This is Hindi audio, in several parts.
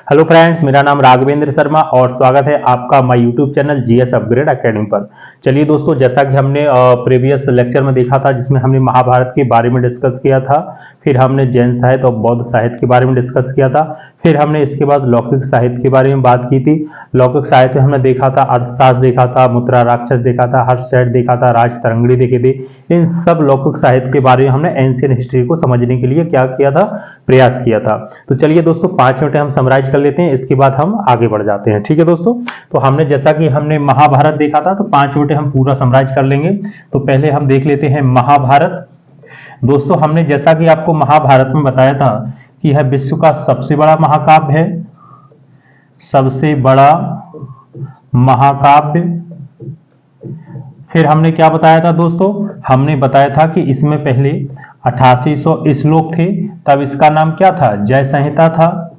हेलो फ्रेंड्स, मेरा नाम राघवेंद्र शर्मा और स्वागत है आपका my YouTube channel GS upgrade academy पर। चलिए दोस्तों, जैसा कि हमने प्रीवियस लेक्चर में देखा था जिसमें हमने महाभारत के बारे में डिस्कस किया था, फिर हमने जैन साहित्य और बौद्ध साहित्य के बारे में डिस्कस किया था, फिर हमने इसके बाद लौकिक साहित्य के बारे में बात की थी। लौकिक साहित्य हमने देखा था, अर्थशास्त्र देखा था, मुद्रा राक्षस देखा था, हर्षचैट देखा था, राज तरंगड़ी देखे थे। इन सब लौकिक साहित्य के बारे में हमने एंशियंट हिस्ट्री को समझने के लिए क्या किया था, प्रयास किया था। तो चलिए दोस्तों, 5 मिनट हम समराइज कर लेते हैं, इसके बाद हम आगे बढ़ जाते हैं। ठीक है दोस्तों, तो हमने जैसा कि हमने महाभारत देखा था, तो 5 मिनट हम पूरा समराइज कर लेंगे। तो पहले हम देख लेते हैं महाभारत। दोस्तों, हमने जैसा कि आपको महाभारत में बताया था कि यह विश्व का सबसे बड़ा महाकाव्य है, सबसे बड़ा महाकाव्य। फिर हमने क्या बताया था दोस्तों, हमने बताया था कि इसमें पहले 8800 श्लोक थे, तब इसका नाम क्या था, जय संहिता था।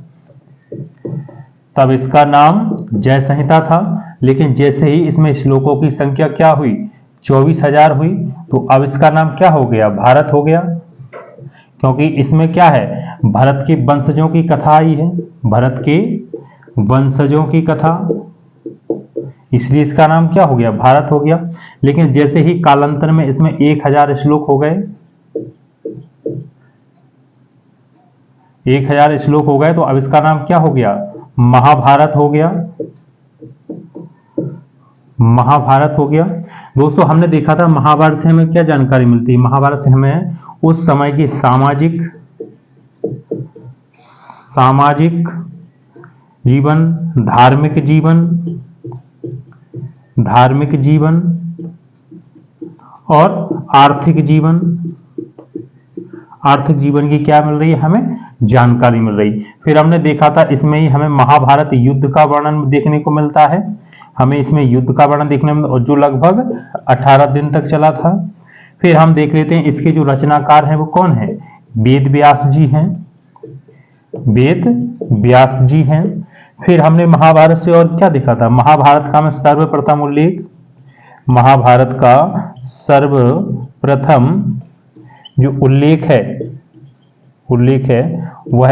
तब इसका नाम जय संहिता था। लेकिन जैसे ही इसमें श्लोकों की संख्या क्या हुई, 24,000 हुई, तो अब इसका नाम क्या हो गया, भारत हो गया। क्योंकि इसमें क्या है, भरत के वंशजों की कथा आई है, भरत के वंशजों की कथा, इसलिए इसका नाम क्या हो गया, भारत हो गया। लेकिन जैसे ही कालांतर में इसमें 1000 श्लोक हो गए, 1000 श्लोक हो गए, तो अब इसका नाम क्या हो गया, महाभारत हो गया। महाभारत हो गया। दोस्तों, हमने देखा था महाभारत से हमें क्या जानकारी मिलती है, महाभारत से हमें उस समय की सामाजिक जीवन, धार्मिक जीवन और आर्थिक जीवन की क्या मिल रही है, हमें जानकारी मिल रही। फिर हमने देखा था इसमें ही हमें महाभारत युद्ध का वर्णन देखने को मिलता है, हमें इसमें युद्ध का वर्णन देखने में, जो लगभग 18 दिन तक चला था। फिर हम देख लेते हैं इसके जो रचनाकार हैं वो कौन है, वेद व्यास जी हैं। फिर हमने महाभारत से और क्या देखा था, महाभारत का हमें सर्वप्रथम जो उल्लेख है वह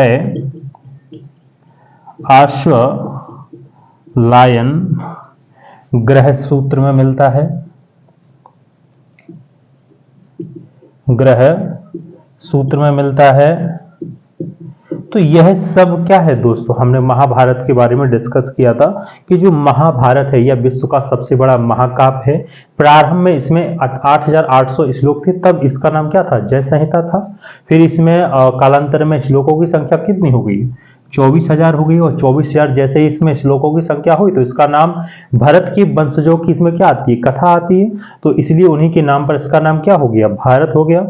आश्वलायन ग्रह सूत्र में मिलता है। तो यह सब क्या है दोस्तों, हमने महाभारत के बारे में डिस्कस किया था कि जो महाभारत है यह विश्व का सबसे बड़ा महाकाव्य है। प्रारंभ में इसमें 8800 श्लोक थे, तब इसका नाम क्या था, जय संहिता था। फिर इसमें कालांतर में श्लोकों की संख्या कितनी हो गई, 24,000 हो गई, और 24,000 जैसे ही इसमें श्लोकों की संख्या हुई तो इसका नाम, भरत के वंशजों की इसमें क्या आती है, कथा आती है, तो इसलिए उन्हीं के नाम पर इसका नाम क्या हो गया, भारत हो गया।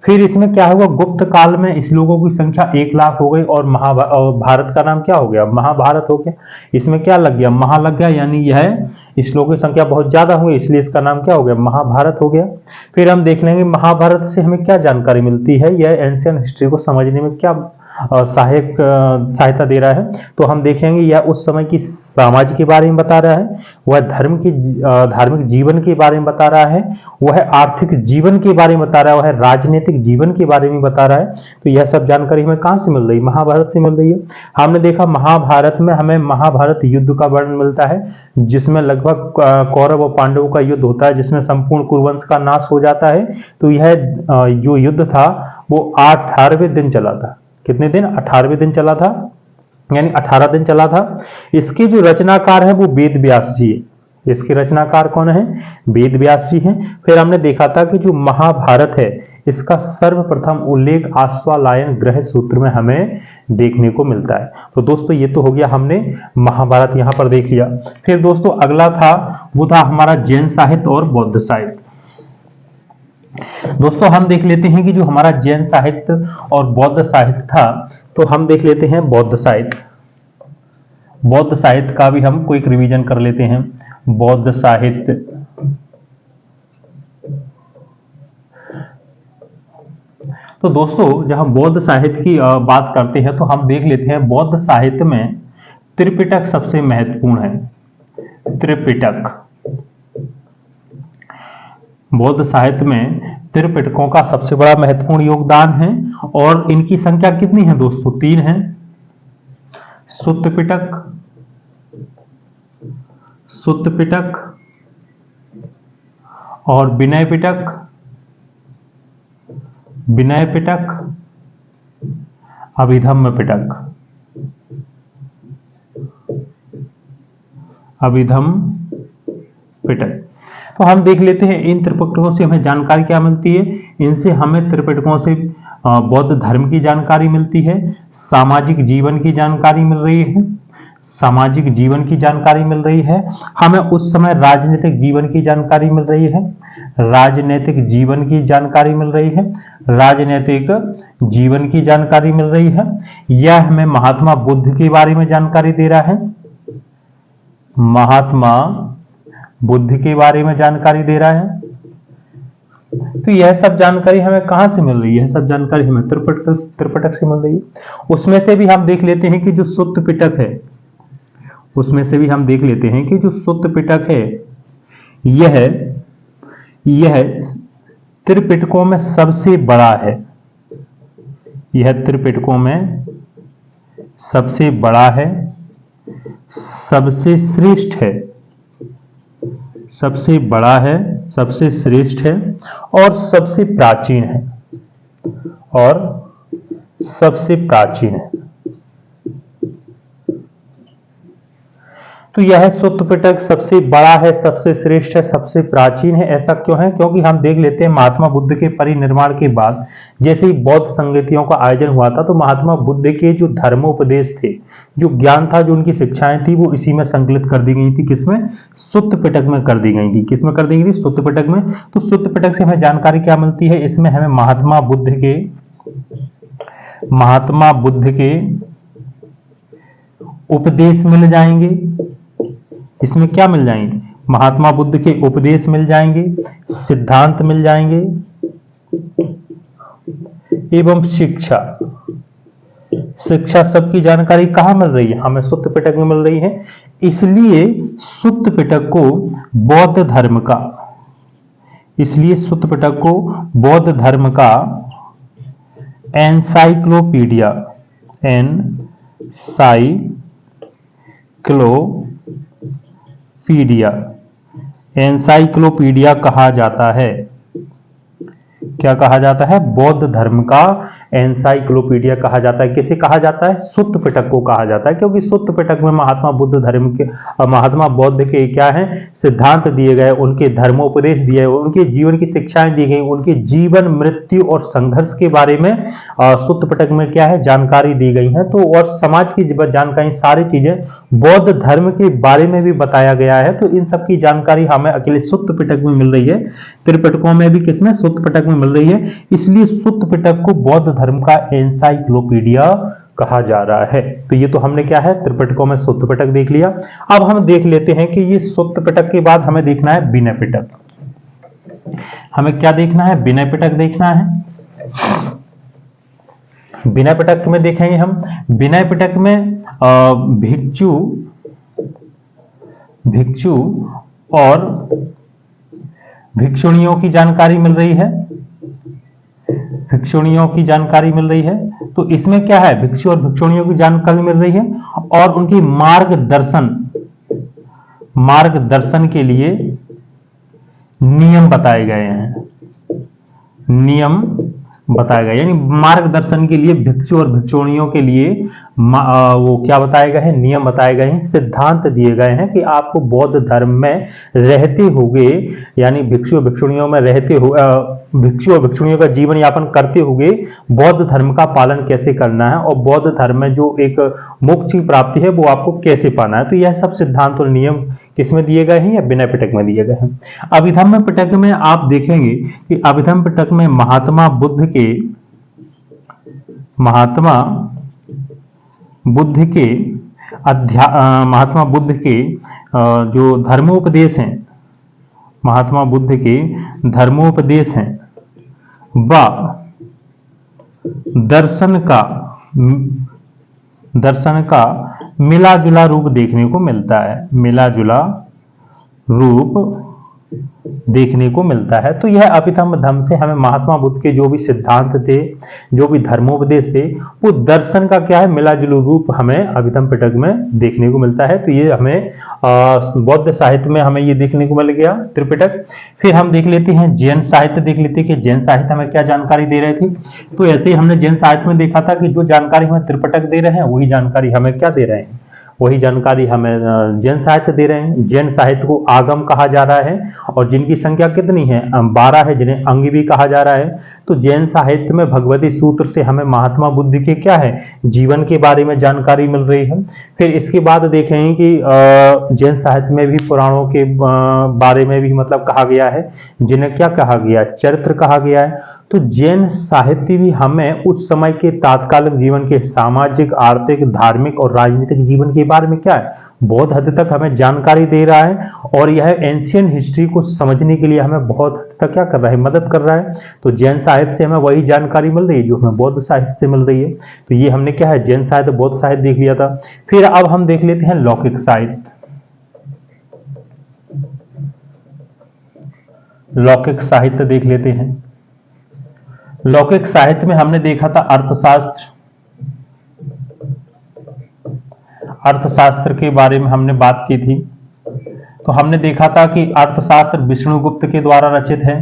फिर इसमें क्या हुआ, गुप्त काल में श्लोकों की संख्या 1,00,000 हो गई और भारत का नाम क्या हो गया, महाभारत हो गया। इसमें क्या लग गया, महा लग गया, यानी यह श्लोकों की संख्या बहुत ज्यादा हुई, इसलिए इसका नाम क्या हो गया, महाभारत हो गया। फिर हम देख लेंगे महाभारत से हमें क्या जानकारी मिलती है, यह एंशियंट हिस्ट्री को समझने में क्या सहायता दे रहा है। तो हम देखेंगे यह उस समय की समाज के बारे में बता रहा है, वह धार्मिक जीवन के बारे में बता रहा है, वह आर्थिक जीवन के बारे में बता रहा है, वह राजनीतिक जीवन के बारे में बता रहा है। तो यह सब जानकारी हमें कहां से मिल रही है, महाभारत से मिल रही है। हमने देखा महाभारत में हमें महाभारत युद्ध का वर्णन मिलता है, जिसमें लगभग कौरव और पांडवों का युद्ध होता है, जिसमें संपूर्ण कुरुवंश का नाश हो जाता है। तो यह जो युद्ध था वो 18वें दिन चला था। कितने दिन, 18वें दिन चला था, यानी 18 दिन चला था। इसके जो रचनाकार है वो वेद व्यास जी है। इसके रचनाकार कौन है, वेद व्यास जी हैं। फिर हमने देखा था कि जो महाभारत है इसका सर्वप्रथम उल्लेख आश्वालायन ग्रह सूत्र में हमें देखने को मिलता है। तो दोस्तों, ये तो हो गया, हमने महाभारत यहां पर देख लिया। फिर दोस्तों अगला था, वो था हमारा जैन साहित्य और बौद्ध साहित्य। दोस्तों, हम देख लेते हैं कि जो हमारा जैन साहित्य और बौद्ध साहित्य था, तो हम देख लेते हैं बौद्ध साहित्य का भी हम क्विक रिवीजन कर लेते हैं। बौद्ध साहित्य, तो दोस्तों जब हम बौद्ध साहित्य की बात करते हैं तो हम देख लेते हैं बौद्ध साहित्य में त्रिपिटक सबसे महत्वपूर्ण है। त्रिपिटक, बौद्ध साहित्य में त्रिपिटकों का सबसे बड़ा महत्वपूर्ण योगदान है, और इनकी संख्या कितनी है दोस्तों, 3 है। सुत्त पिटक, सुत्त पिटक और विनय पिटक, विनय पिटक, अभिधम्म पिटक, अभिधम्म पिटक। तो हम देख लेते हैं इन त्रिपिटकों से हमें जानकारी क्या मिलती है। इनसे हमें त्रिपिटकों से बौद्ध धर्म की जानकारी मिलती है, सामाजिक जीवन की जानकारी मिल रही है, सामाजिक जीवन की जानकारी मिल रही है, हमें उस समय राजनीतिक जीवन की जानकारी मिल रही है, राजनीतिक जीवन की जानकारी मिल रही है, राजनीतिक जीवन की जानकारी मिल रही है। यह हमें महात्मा बुद्ध के बारे में जानकारी दे रहा है, महात्मा बुद्ध के बारे में जानकारी दे रहा है। तो यह सब जानकारी हमें कहां से मिल रही है? यह सब जानकारी हमें त्रिपिटक से मिल रही है। उसमें से भी हम देख लेते हैं कि जो सुत्त पिटक है, उसमें से भी हम देख लेते हैं कि जो सुत्त पिटक है यह त्रिपिटकों में सबसे बड़ा है, यह त्रिपिटकों में सबसे बड़ा है, सबसे श्रेष्ठ है, सबसे बड़ा है, सबसे श्रेष्ठ है और सबसे प्राचीन है, और सबसे प्राचीन है। तो यह सुत्त पिटक सबसे बड़ा है, सबसे श्रेष्ठ है, सबसे प्राचीन है। ऐसा क्यों है? क्योंकि हम देख लेते हैं महात्मा बुद्ध के परिनिर्वाण के बाद जैसे ही बौद्ध संगतियों का आयोजन हुआ था, तो महात्मा बुद्ध के जो धर्मोपदेश थे, जो ज्ञान था, जो उनकी शिक्षाएं थी, वो इसी में संकलित कर दी गई थी। किसमें? सुत्त पिटक में कर दी गई थी। किसमें कर दी गई थी? सुत्त पिटक में। तो सुत्त पिटक से हमें जानकारी क्या मिलती है? इसमें हमें महात्मा बुद्ध के उपदेश मिल जाएंगे। इसमें क्या मिल जाएंगे? महात्मा बुद्ध के उपदेश मिल जाएंगे, सिद्धांत मिल जाएंगे एवं शिक्षा। शिक्षा सबकी जानकारी कहां मिल रही है? हमें सुत्त पिटक में मिल रही है। इसलिए सुत्त पिटक को बौद्ध धर्म का, इसलिए सुत्त पिटक को बौद्ध धर्म का एनसाइक्लोपीडिया, एनसाइक्लोपीडिया कहा जाता है। क्या कहा जाता है? बौद्ध धर्म का एनसाइक्लोपीडिया कहा जाता है। किसे कहा जाता है? सुत्त पिटक को कहा जाता है, क्योंकि सुत्त पिटक में महात्मा बुद्ध धर्म के, महात्मा बुद्ध के क्या है? सिद्धांत दिए गए, उनके धर्मोपदेश दिए गए, उनके जीवन की शिक्षाएं दी गई, उनके जीवन, मृत्यु और संघर्ष के बारे में सुत्त पिटक में क्या है? जानकारी दी गई है। तो और समाज की जानकारी, सारी चीजें बौद्ध धर्म के बारे में भी बताया गया है। तो इन सब की जानकारी हमें अकेले सुत्त पिटक में मिल रही है, त्रिपिटकों में भी किसमें? सुत्त पिटक में मिल रही है। इसलिए सुत्त पिटक को बौद्ध धर्म का एनसाइक्लोपीडिया कहा जा रहा है। तो ये तो हमने क्या है? त्रिपिटकों में सुत्त पिटक देख लिया। अब हम देख लेते हैं कि ये सुत्त पिटक के बाद हमें देखना है विनय पिटक। हमें क्या देखना है? विनय पिटक देखना है। विनय पिटक में देखेंगे हम, विनय पिटक में भिक्षु और भिक्षुणियों की जानकारी मिल रही है, भिक्षुणियों की जानकारी मिल रही है। तो इसमें क्या है? भिक्षु और भिक्षुणियों की जानकारी मिल रही है और उनकी मार्गदर्शन के लिए नियम बताए गए हैं, नियम बताया गया, यानी मार्गदर्शन के लिए भिक्षु और भिक्षुणियों के लिए वो क्या बताए गए हैं? नियम बताए गए हैं, सिद्धांत दिए गए हैं कि आपको बौद्ध धर्म में रहते हुए, यानी भिक्षु और भिक्षुणियों में रहते हुए, भिक्षु और भिक्षुणियों का जीवन यापन करते हुए बौद्ध धर्म का पालन कैसे करना है और बौद्ध धर्म में जो एक मोक्ष की प्राप्ति है वो आपको कैसे पाना है। तो यह सब सिद्धांत और नियम किसमें दिए गए हैं? या विनय पिटक में दिए गए हैं। अभिधम्म पिटक में आप देखेंगे कि अभिधम्म पिटक में महात्मा बुद्ध के जो धर्मोपदेश हैं, महात्मा बुद्ध के धर्मोपदेश हैं, व दर्शन का मिला जुला रूप देखने को मिलता है, मिला जुला रूप देखने को मिलता है। तो यह अभिधम्म धम्म से हमें महात्मा बुद्ध के जो भी सिद्धांत थे, जो भी धर्मोपदेश थे, वो दर्शन का क्या है, मिला जुलू रूप हमें अभिधम्म पिटक में देखने को मिलता है। तो ये हमें बौद्ध साहित्य में हमें ये देखने को मिल गया त्रिपिटक। फिर हम देख लेते हैं जैन साहित्य, देख लेते हैं कि जैन साहित्य हमें क्या जानकारी दे रहे थे। तो ऐसे ही हमने जैन साहित्य में देखा था कि जो जानकारी हमें त्रिपिटक दे रहे हैं वही जानकारी हमें क्या दे रहे हैं, वही जानकारी हमें जैन साहित्य दे रहे हैं। जैन साहित्य को आगम कहा जा रहा है और जिनकी संख्या कितनी है, 12 है, जिन्हें अंग भी कहा जा रहा है। तो जैन साहित्य में भगवती सूत्र से हमें महात्मा बुद्ध के क्या है, जीवन के बारे में जानकारी मिल रही है। फिर इसके बाद देखेंगे कि जैन साहित्य में भी पुराणों के बारे में भी मतलब कहा गया है, जिन्हें क्या कहा गया है, चरित्र कहा गया है। तो जैन साहित्य भी हमें उस समय के तात्कालिक जीवन के सामाजिक, आर्थिक, धार्मिक और राजनीतिक जीवन के बारे में क्या है, बहुत हद तक हमें जानकारी दे रहा है। और यह एंशियंट हिस्ट्री को समझने के लिए हमें बहुत हद तक क्या कर रहा है, मदद कर रहा है। तो जैन साहित्य से हमें वही जानकारी मिल रही है जो हमें बौद्ध साहित्य से मिल रही है। तो ये हमने क्या है, जैन साहित्य, बौद्ध साहित्य देख लिया था। फिर अब हम देख लेते हैं लौकिक साहित्य। लौकिक साहित्य देख लेते हैं। लौकिक साहित्य में हमने देखा था अर्थशास्त्र। अर्थशास्त्र के बारे में हमने बात की थी। तो हमने देखा था कि अर्थशास्त्र विष्णुगुप्त के द्वारा रचित है।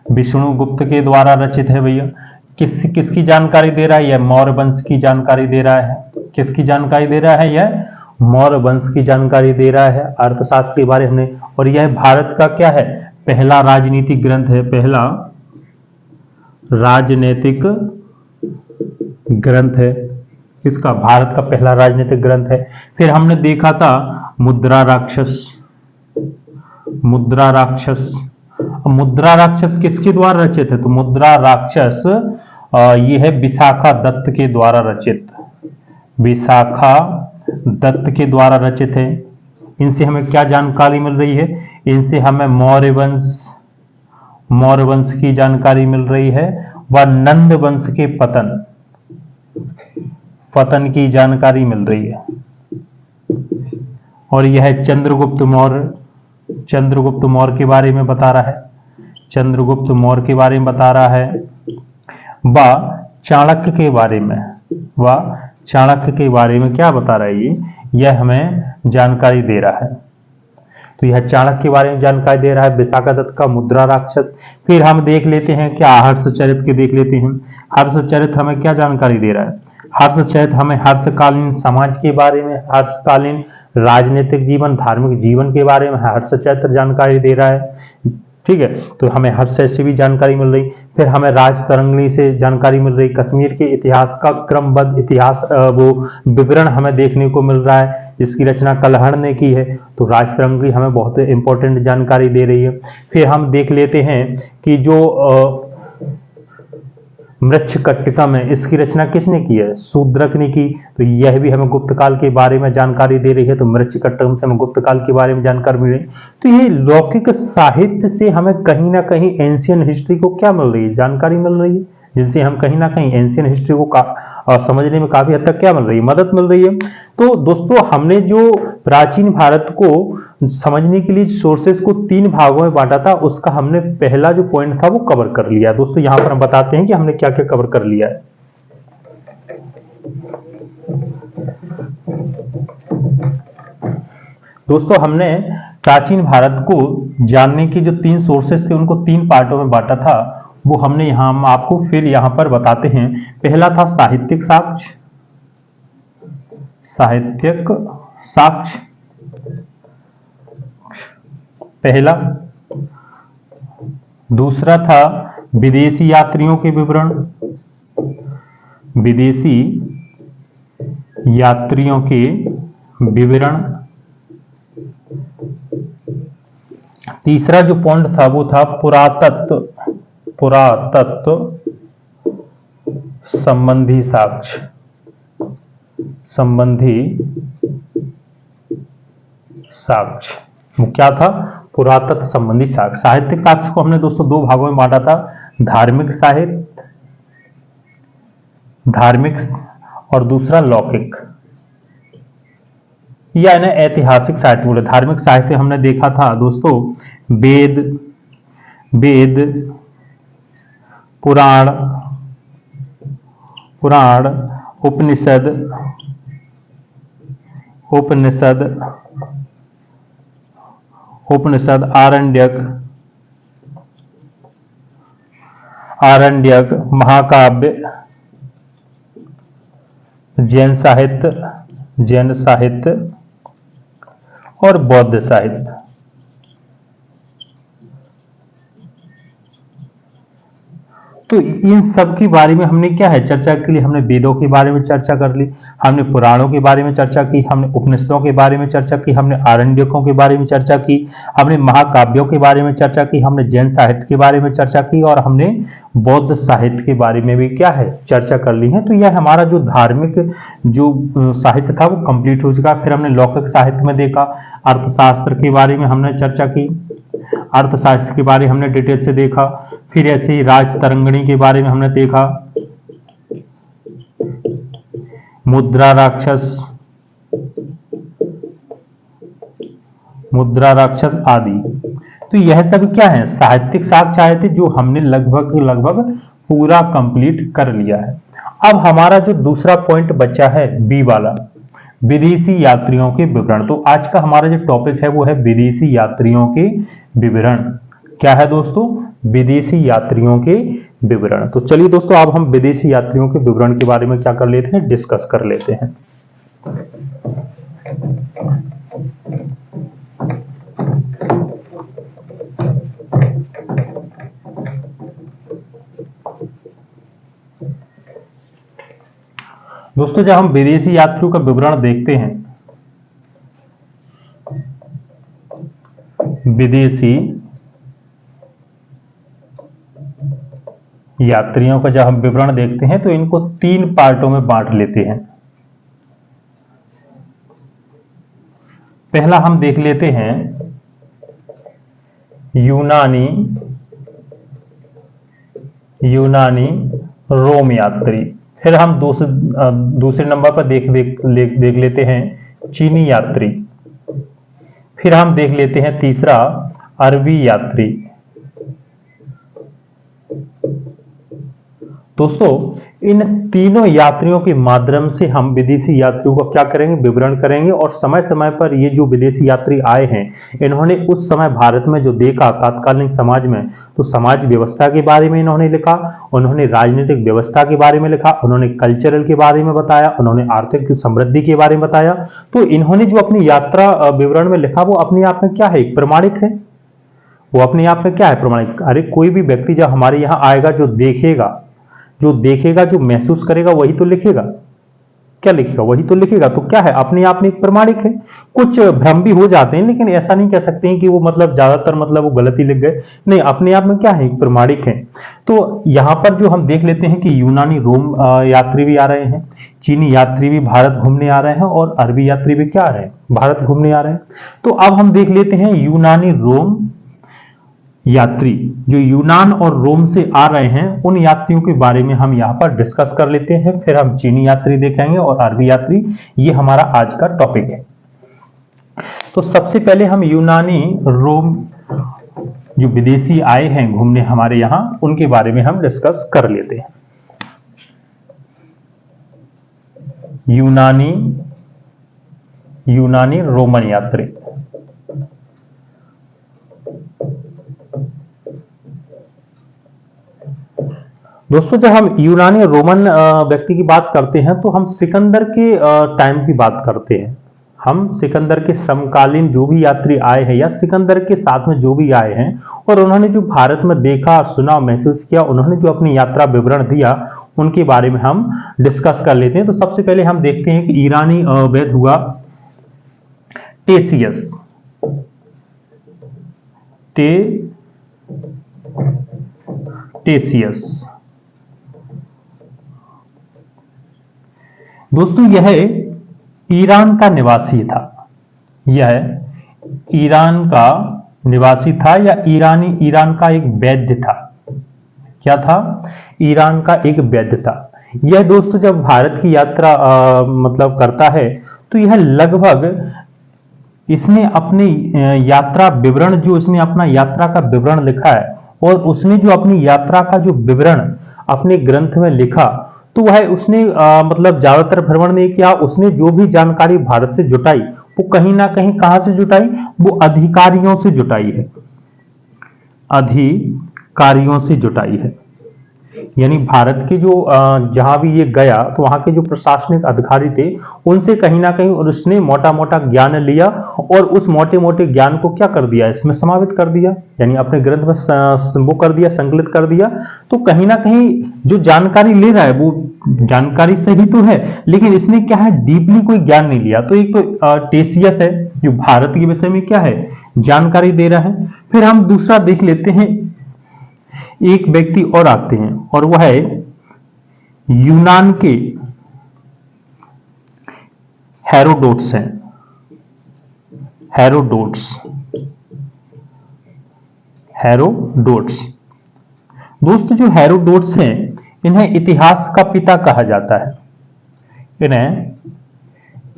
विष्णुगुप्त के द्वारा रचित है भैया। किसकी जानकारी दे रहा है, यह मौर्य वंश की जानकारी दे रहा है। किसकी जानकारी दे रहा है, यह मौर्य वंश की जानकारी दे रहा है अर्थशास्त्र के बारे में। और यह भारत का क्या है, पहला राजनीतिक ग्रंथ है, पहला राजनीतिक ग्रंथ है। किसका, भारत का पहला राजनीतिक ग्रंथ है। फिर हमने देखा था मुद्रा राक्षस। मुद्रा राक्षस, मुद्रा राक्षस किसके द्वारा रचित है, तो मुद्रा राक्षस ये है विशाखा दत्त के द्वारा रचित। विशाखा दत्त के द्वारा रचित है। इनसे हमें क्या जानकारी मिल रही है, इनसे हमें मौर्य वंश की जानकारी मिल रही है व नंद वंश के पतन की जानकारी मिल रही है। और यह चंद्रगुप्त मौर्य के बारे में बता रहा है। चंद्रगुप्त मौर्य के बारे में बता रहा है व चाणक्य के बारे में क्या बता रहा है, यह हमें जानकारी दे रहा है। तो यह चाणक्य के बारे में जानकारी दे रहा है, विशाखा दत्त का मुद्रा राक्षस। फिर हम देख लेते हैं क्या, हर्षचरित के देख लेते हैं। हर्षचरित हमें क्या जानकारी दे रहा है, हर्षचरित हमें हर्षकालीन समाज के बारे में, हर्षकालीन राजनीतिक जीवन, धार्मिक जीवन के बारे में हर्षचरित जानकारी दे रहा है। ठीक है, तो हमें हर्ष से भी जानकारी मिल रही। फिर हमें राजतरंगिणी से जानकारी मिल रही, कश्मीर के इतिहास का क्रमबद्ध इतिहास वो विवरण हमें देखने को मिल रहा है, जिसकी रचना कलहण ने की है। तो राजतरंगिणी हमें बहुत इंपॉर्टेंट जानकारी दे रही है। फिर हम देख लेते हैं कि जो मृच्छकटिका में, इसकी रचना किसने की है, शूद्रक ने की। तो यह भी हमें गुप्त काल के बारे में जानकारी दे रही है। तो मृच्छकटिका से हमें गुप्त काल के बारे में जानकारी मिल रही है। तो ये लौकिक साहित्य से हमें कहीं ना कहीं एंशियंट हिस्ट्री को क्या मिल रही है, जानकारी मिल रही है, जिनसे हम कहीं ना कहीं एंशियंट हिस्ट्री को समझने में काफी हद तक क्या मिल रही है, मदद मिल रही है। तो दोस्तों हमने जो प्राचीन भारत को समझने के लिए सोर्सेस को 3 भागों में बांटा था, उसका हमने पहला जो पॉइंट था वो कवर कर लिया। दोस्तों यहां पर हम बताते हैं कि हमने क्या क्या कवर कर लिया है। दोस्तों हमने प्राचीन भारत को जानने की जो 3 सोर्सेस थे उनको 3 पार्टों में बांटा था, वो हमने यहां हम आपको फिर यहां पर बताते हैं। पहला था साहित्यिक साक्ष्य, साहित्यिक साक्ष्य पहला। दूसरा था विदेशी यात्रियों के विवरण, विदेशी यात्रियों के विवरण। तीसरा जो पॉइंट था वो था पुरातत्व संबंधी साक्ष्य, वो क्या था, पुरातत्व संबंधी साक्ष्य। साहित्यिक साक्ष्य को हमने दोस्तों 2 भागों में बांटा था, धार्मिक साहित्य, धार्मिक और दूसरा लौकिक। या इन्हें ऐतिहासिक साहित्य बोले। धार्मिक साहित्य हमने देखा था दोस्तों, वेद, वेद, पुराण, पुराण, उपनिषद, उपनिषद, उपनिषद, आरण्यक, आरण्यक, महाकाव्य, जैन साहित्य, जैन साहित्य और बौद्ध साहित्य। तो इन सब के बारे में हमने क्या है चर्चा के लिए, हमने वेदों के बारे में चर्चा कर ली, हमने पुराणों के बारे में चर्चा की, हमने उपनिषदों के बारे में चर्चा की, हमने आरण्यकों के बारे में चर्चा की, हमने महाकाव्यों के बारे में चर्चा की, हमने जैन साहित्य के बारे में चर्चा की और हमने बौद्ध साहित्य के बारे में भी क्या है चर्चा कर ली है। तो यह हमारा जो धार्मिक जो साहित्य था वो कंप्लीट हो चुका। फिर हमने लौकिक साहित्य में देखा, अर्थशास्त्र के बारे में हमने चर्चा की, अर्थशास्त्र के बारे में हमने डिटेल से देखा। फिर ऐसे ही राज तरंगिणी के बारे में हमने देखा, मुद्रा राक्षस, मुद्रा राक्षस आदि। तो यह सब क्या है साहित्यिक साक्ष्य आए थे जो हमने लगभग पूरा कंप्लीट कर लिया है। अब हमारा जो दूसरा पॉइंट बचा है बी वाला, विदेशी यात्रियों के विवरण। तो आज का हमारा जो टॉपिक है वो है विदेशी यात्रियों के विवरण। क्या है दोस्तों? विदेशी यात्रियों के विवरण। तो चलिए दोस्तों अब हम विदेशी यात्रियों के विवरण के बारे में क्या कर लेते हैं, डिस्कस कर लेते हैं। दोस्तों जब हम विदेशी यात्रियों का विवरण देखते हैं, विदेशी यात्रियों का जब हम विवरण देखते हैं तो इनको 3 पार्टों में बांट लेते हैं। पहला हम देख लेते हैं यूनानी रोम यात्री। फिर हम दूसरे नंबर पर देख लेते हैं चीनी यात्री। फिर हम देख लेते हैं तीसरा अरबी यात्री। दोस्तों इन तीनों यात्रियों के माध्यम से हम विदेशी यात्रियों का क्या करेंगे, विवरण करेंगे। और समय समय पर ये जो विदेशी यात्री आए हैं इन्होंने उस समय भारत में जो देखा तत्कालीन समाज में, तो समाज व्यवस्था के बारे में इन्होंने लिखा, उन्होंने राजनीतिक व्यवस्था के बारे में लिखा, उन्होंने कल्चरल के बारे में बताया, उन्होंने आर्थिक समृद्धि के बारे में बताया। तो इन्होंने जो अपनी यात्रा विवरण में लिखा वो अपने आप में क्या है, प्रमाणिक है। वो अपने आप में क्या है, प्रमाणिक। अरे कोई भी व्यक्ति जब हमारे यहाँ आएगा जो देखेगा जो महसूस करेगा वही तो लिखेगा। क्या लिखेगा, वही तो लिखेगा। तो क्या है, अपने आप में एक प्रमाणिक है। कुछ भ्रम भी हो जाते हैं लेकिन ऐसा नहीं कह सकते हैं कि वो मतलब ज्यादातर मतलब वो गलती लिख गए, नहीं, अपने आप में क्या है, एक प्रमाणिक है। तो यहाँ पर जो हम देख लेते हैं कि यूनानी रोम यात्री भी आ रहे हैं, चीनी यात्री भी भारत घूमने आ रहे हैं और अरबी यात्री भी क्या आ रहे हैं, भारत घूमने आ रहे हैं। तो अब हम देख लेते हैं यूनानी रोम यात्री, जो यूनान और रोम से आ रहे हैं उन यात्रियों के बारे में हम यहाँ पर डिस्कस कर लेते हैं। फिर हम चीनी यात्री देखेंगे और अरबी यात्री। ये हमारा आज का टॉपिक है। तो सबसे पहले हम यूनानी रोम जो विदेशी आए हैं घूमने हमारे यहाँ, उनके बारे में हम डिस्कस कर लेते हैं। यूनानी रोमन यात्री। दोस्तों जब हम यूनानी रोमन व्यक्ति की बात करते हैं तो हम सिकंदर के टाइम की बात करते हैं। हम सिकंदर के समकालीन जो भी यात्री आए हैं या सिकंदर के साथ में जो भी आए हैं और उन्होंने जो भारत में देखा, सुना, महसूस किया, उन्होंने जो अपनी यात्रा विवरण दिया, उनके बारे में हम डिस्कस कर लेते हैं। तो सबसे पहले हम देखते हैं कि ईरानी वैद्य हुआ टेसियस। दोस्तों यह ईरान का निवासी था, यह ईरान का निवासी था या ईरान का एक वैद्य था। क्या था? ईरान का एक वैद्य था। यह दोस्तों जब भारत की यात्रा मतलब करता है तो यह लगभग इसने अपने यात्रा विवरण, जो इसने अपना यात्रा का विवरण लिखा है, और उसने जो अपनी यात्रा का जो विवरण अपने ग्रंथ में लिखा, तो वह उसने मतलब ज्यादातर भ्रमण नहीं किया। उसने जो भी जानकारी भारत से जुटाई वो कहीं ना कहीं कहां से जुटाई, वो अधिकारियों से जुटाई है, अधिकारियों से जुटाई है। यानी भारत के जो जहां भी ये गया तो वहां के जो प्रशासनिक अधिकारी थे उनसे कहीं ना कहीं उसने मोटा मोटा ज्ञान लिया, और उस मोटे मोटे ज्ञान को क्या कर दिया, इसमें समावित कर दिया, यानी अपने ग्रंथ में वो कर दिया, संकलित कर दिया। तो कहीं ना कहीं जो जानकारी ले रहा है वो जानकारी सही तो है, लेकिन इसने क्या है, डीपली कोई ज्ञान नहीं लिया। तो एक तो टेसियस है जो भारत के विषय में क्या है, जानकारी दे रहा है। फिर हम दूसरा देख लेते हैं, एक व्यक्ति और आते हैं, और वह है यूनान के हेरोडोट्स हैं, हेरोडोट्स, हेरोडोट्स। दोस्तों जो हेरोडोट्स हैं इन्हें इतिहास का पिता कहा जाता है, इन्हें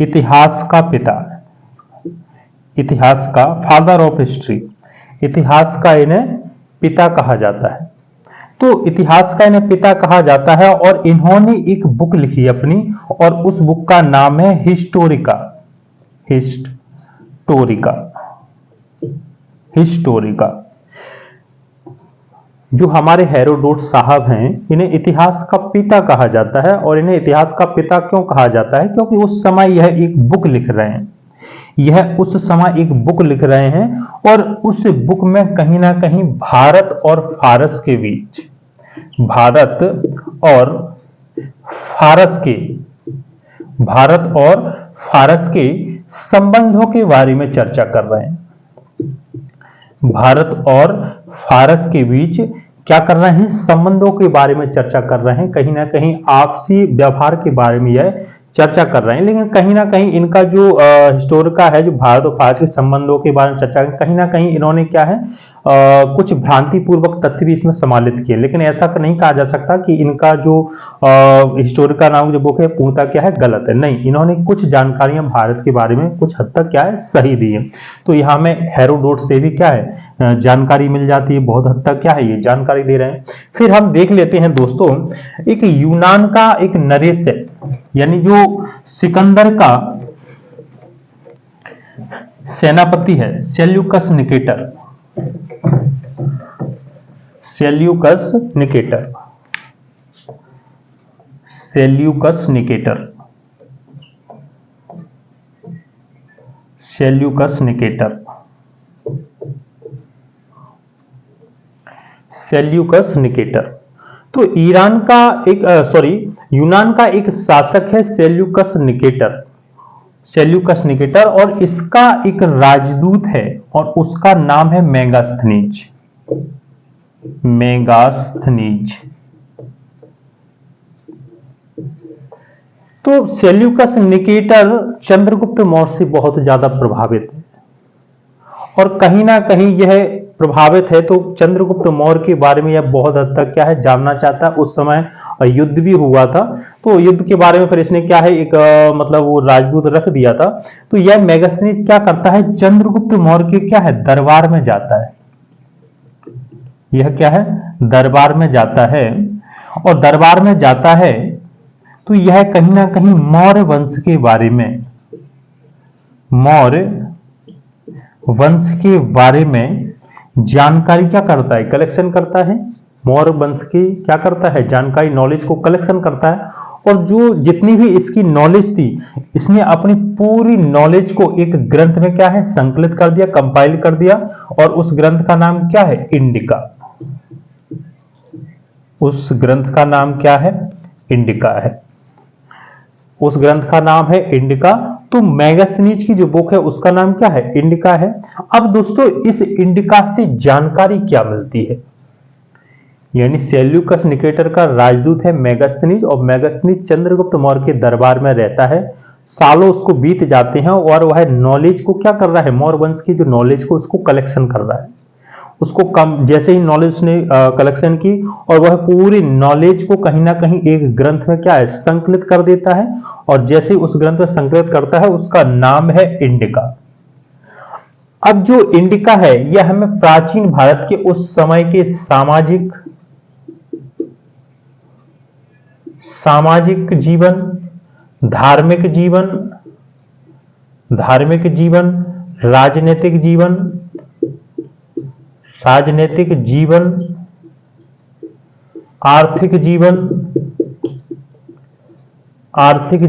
इतिहास का पिता, इतिहास का फादर ऑफ हिस्ट्री, इतिहास का इन्हें पिता कहा जाता है। तो इतिहास का इन्हें पिता कहा जाता है, और इन्होंने एक बुक लिखी अपनी, और उस बुक का नाम है हिस्टोरिका, हिस्टोरिका, हिस्टोरिका। जो हमारे हेरोडोट साहब हैं इन्हें इतिहास का पिता कहा जाता है, और इन्हें इतिहास का पिता क्यों कहा जाता है, क्योंकि उस समय यह एक बुक लिख रहे हैं, यह उस समय एक बुक लिख रहे हैं, और उस बुक में कहीं ना कहीं भारत और फारस के बीच, भारत और फारस के, भारत और फारस के संबंधों के बारे में चर्चा कर रहे हैं। भारत और फारस के बीच क्या कर रहे हैं, संबंधों के बारे में चर्चा कर रहे हैं, कहीं ना कहीं आपसी व्यवहार के बारे में यह चर्चा कर रहे हैं। लेकिन कहीं ना कहीं इनका जो हिस्टोरिका है, जो भारत और फारस के संबंधों के बारे में चर्चा, कहीं ना कहीं इन्होंने क्या है कुछ भ्रांतिपूर्वक तथ्य भी इसमें सम्मिलित किए। लेकिन ऐसा नहीं कहा जा सकता कि इनका जो हिस्टोरिका नाम जो बुक है पूर्णतः क्या है, गलत है। नहीं, इन्होंने कुछ जानकारियां भारत के बारे में कुछ हद तक क्या है, सही दी है। तो यहाँ में हेरोडोट से भी क्या है जानकारी मिल जाती है, बहुत हद तक क्या है ये जानकारी दे रहे हैं। फिर हम देख लेते हैं दोस्तों, एक यूनान का एक नरेश है, यानी जो सिकंदर का सेनापति है, Seleucus Nicator, Seleucus Nicator, Seleucus Nicator, Seleucus Nicator, Seleucus Nicator. तो ईरान का एक यूनान का एक शासक है सेल्यूकस निकेटर, सेल्यूकस निकेटर, और इसका एक राजदूत है और उसका नाम है मेगास्थनीज, मेगास्थनीज। तो सेल्यूकस निकेटर चंद्रगुप्त मौर्य से बहुत ज्यादा प्रभावित है, और कहीं ना कहीं यह प्रभावित है तो चंद्रगुप्त मौर्य के बारे में यह बहुत हद तक क्या है जानना चाहता है। उस समय युद्ध भी हुआ था, तो युद्ध के बारे में फिर इसने क्या है एक मतलब वो राजदूत रख दिया था। तो यह मेगास्थनीज क्या करता है, चंद्रगुप्त मौर्य के क्या है दरबार में जाता है, यह क्या है दरबार में जाता है, और दरबार में जाता है तो यह कहीं ना कहीं मौर्य वंश के बारे में, मौर्य वंश के बारे में जानकारी क्या करता है, कलेक्शन करता है। मौर्य वंश की क्या करता है, जानकारी, नॉलेज को कलेक्शन करता है। और जो जितनी भी इसकी नॉलेज थी, इसने अपनी पूरी नॉलेज को एक ग्रंथ में क्या है संकलित कर दिया, कंपाइल कर दिया, और उस ग्रंथ का नाम क्या है, इंडिका। उस ग्रंथ का नाम क्या है, इंडिका है, उस ग्रंथ का नाम है इंडिका। तो मेगास्थनीज की जो बुक है उसका नाम क्या है, इंडिका है। अब दोस्तों इस इंडिका से जानकारी क्या मिलती है, यानी सेल्यूकस निकेटर का राजदूत है मेगास्थनीज, और मेगास्थनीज चंद्रगुप्त मौर्य के दरबार में रहता है, सालों उसको बीत जाते हैं, और वह नॉलेज को क्या कर रहा है, मौर्य वंश की जो नॉलेज को उसको कलेक्शन कर रहा है। उसको कम जैसे ही नॉलेज ने कलेक्शन की, और वह पूरी नॉलेज को कहीं ना कहीं एक ग्रंथ में क्या है संकलित कर देता है, और जैसे उस ग्रंथ में संकलित करता है उसका नाम है इंडिका। अब जो इंडिका है यह हमें प्राचीन भारत के उस समय के सामाजिक जीवन, धार्मिक जीवन, राजनीतिक जीवन, आर्थिक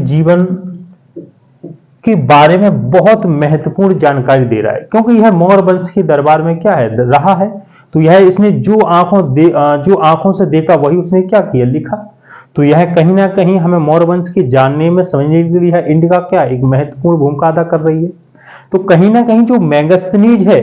जीवन के बारे में बहुत महत्वपूर्ण जानकारी दे रहा है, क्योंकि यह मौर्य वंश के दरबार में क्या है रहा है। तो यह इसने जो आंखों से देखा वही उसने क्या किया, लिखा। तो यह कहीं ना कहीं हमें मौर्य वंश के जानने में, समझने के लिए इंडिका क्या एक महत्वपूर्ण भूमिका अदा कर रही है। तो कहीं ना कहीं जो मैगस्थनीज है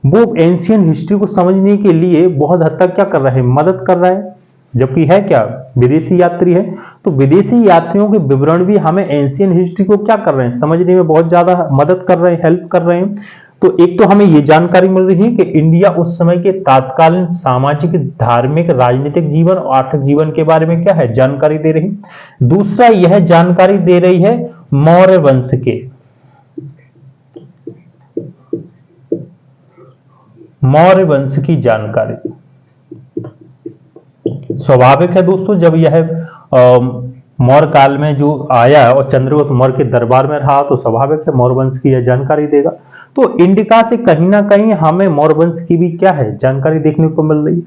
वो एंशियंट हिस्ट्री को समझने के लिए बहुत हद तक क्या कर रहा है, मदद कर रहा है। जबकि है क्या, विदेशी यात्री है। तो विदेशी यात्रियों के विवरण भी हमें एंशियंट हिस्ट्री को क्या कर रहे हैं, समझने में बहुत ज्यादा मदद कर रहे हैं, हेल्प कर रहे हैं। तो एक तो हमें यह जानकारी मिल रही है कि इंडिया उस समय के तात्कालीन सामाजिक, धार्मिक, राजनीतिक जीवन और आर्थिक जीवन के बारे में क्या है, जानकारी दे रही। दूसरा यह जानकारी दे रही है मौर्य वंश की जानकारी। स्वाभाविक है दोस्तों, जब यह मौर्य काल में जो आया और चंद्रगुप्त मौर्य के दरबार में रहा तो स्वाभाविक है मौर्य वंश की यह जानकारी देगा। तो इंडिका से कहीं ना कहीं हमें मौर्य वंश की भी क्या है, जानकारी देखने को मिल रही है।